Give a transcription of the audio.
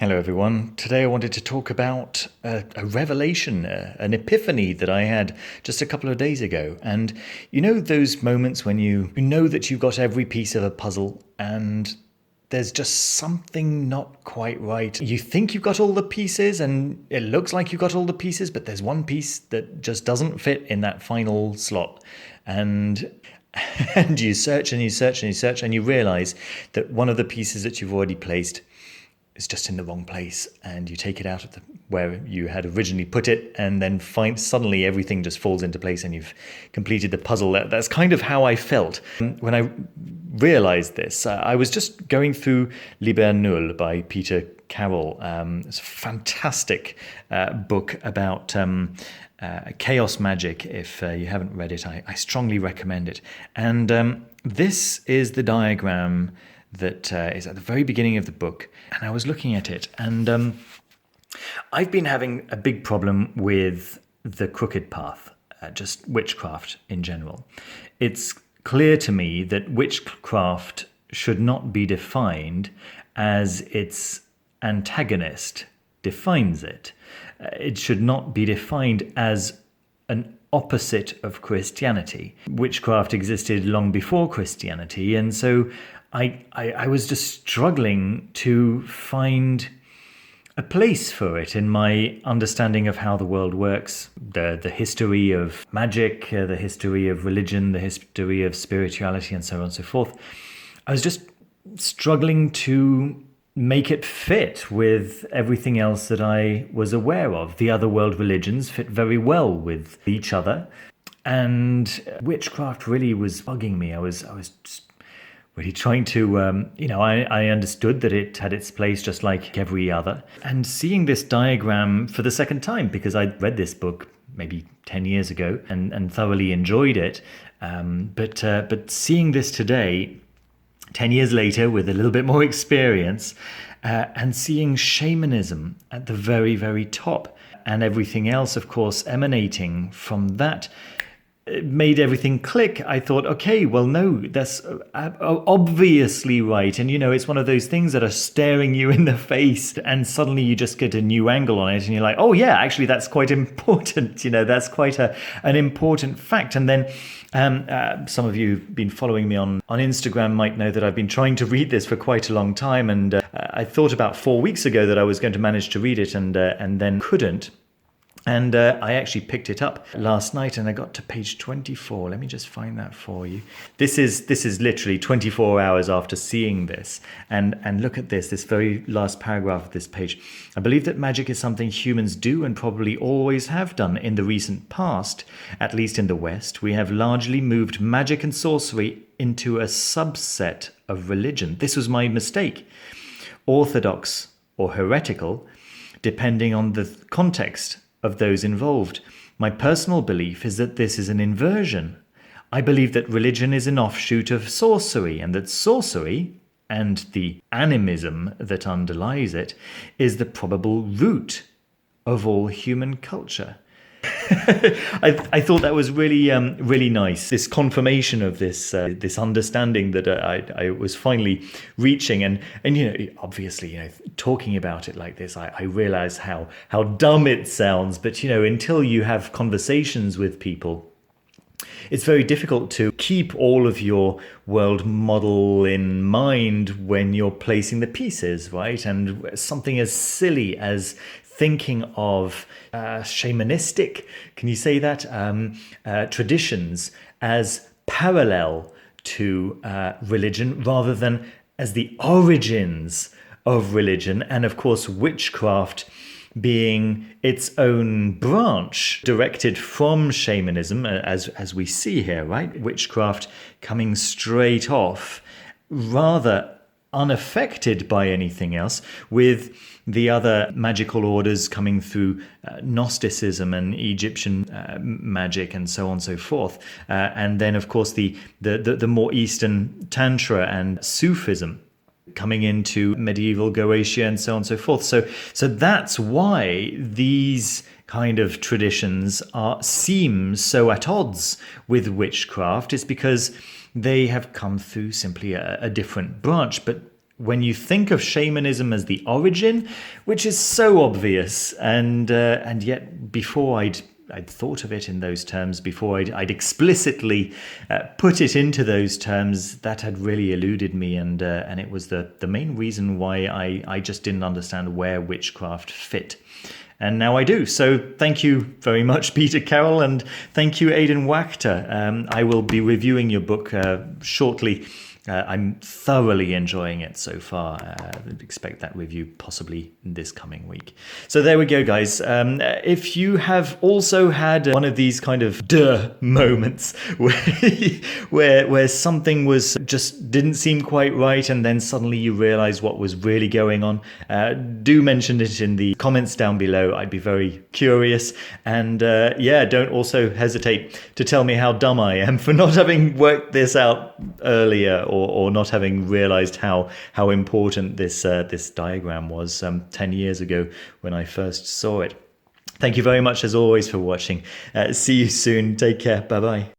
Hello, everyone. Today I wanted to talk about a revelation, an epiphany that I had just a couple of days ago. And you know those moments when you know that you've got every piece of a puzzle and there's just something not quite right. You think you've got all the pieces and it looks like you've got all the pieces, but there's one piece that just doesn't fit in that final slot. And and you search and you search and you search and you realize that one of the pieces that you've already placed is just in the wrong place, and you take it out of where you had originally put it, and then find suddenly everything just falls into place and you've completed the puzzle. That's kind of how I felt when I realized this. I was just going through Liber Null by Peter Caroll. It's a fantastic book about chaos magic. If you haven't read it, I strongly recommend it. And this is the diagram that is at the very beginning of the book, and I was looking at it, and I've been having a big problem with the crooked path, just witchcraft in general. It's clear to me that witchcraft should not be defined as its antagonist defines it. It should not be defined as an opposite of Christianity. Witchcraft existed long before Christianity, and so I was just struggling to find a place for it in my understanding of how the world works, the history of magic, the history of religion, the history of spirituality, and so on and so forth. I was just struggling to make it fit with everything else that I was aware of. The other world religions fit very well with each other, and witchcraft really was bugging me. I was just really trying to, I understood that it had its place just like every other. And seeing this diagram for the second time, because I'd read this book maybe 10 years ago and thoroughly enjoyed it, but seeing this today, 10 years later with a little bit more experience, and seeing shamanism at the very, very top, and everything else, of course, emanating from that, it made everything click. I thought, okay, well, no, that's obviously right. And, it's one of those things that are staring you in the face, and suddenly you just get a new angle on it and you're like, oh, yeah, actually, that's quite important. That's quite an important fact. And then some of you who've been following me on Instagram might know that I've been trying to read this for quite a long time. And I thought about 4 weeks ago that I was going to manage to read it and then couldn't. And I actually picked it up last night and I got to page 24. Let me just find that for you. This is literally 24 hours after seeing this. And look at this very last paragraph of this page. I believe that magic is something humans do and probably always have done in the recent past. At least in the West, we have largely moved magic and sorcery into a subset of religion. This was my mistake. Orthodox or heretical, depending on the context of those involved. My personal belief is that this is an inversion. I believe that religion is an offshoot of sorcery, and that sorcery, and the animism that underlies it, is the probable root of all human culture. I thought that was really, really nice. This confirmation of this understanding that I was finally reaching, and obviously, talking about it like this, I realize how dumb it sounds. But until you have conversations with people, it's very difficult to keep all of your world model in mind when you're placing the pieces, right? And something as silly as thinking of shamanistic, can you say that, traditions as parallel to religion rather than as the origins of religion, and of course witchcraft being its own branch directed from shamanism, as we see here, right? Witchcraft coming straight off, rather unaffected by anything else, with the other magical orders coming through Gnosticism and Egyptian magic and so on and so forth. And then, of course, the more Eastern Tantra and Sufism coming into medieval Goetia and so on and so forth. So that's why these kind of traditions seem so at odds with witchcraft, is because they have come through simply a different branch. But when you think of shamanism as the origin, which is so obvious, and yet before I'd thought of it in those terms, before I'd explicitly put it into those terms, that had really eluded me, and it was the main reason why I just didn't understand where witchcraft fit. And now I do. So thank you very much, Peter Caroll, and thank you, Aidan Wachter. I will be reviewing your book shortly. I'm thoroughly enjoying it so far. Expect that review possibly this coming week. So there we go, guys. If you have also had one of these kind of moments where something was just didn't seem quite right, and then suddenly you realize what was really going on, do mention it in the comments down below. I'd be very curious. And don't also hesitate to tell me how dumb I am for not having worked this out earlier, or not having realized how important this diagram was 10 years ago when I first saw it. Thank you very much as always for watching. See you soon. Take care. Bye bye.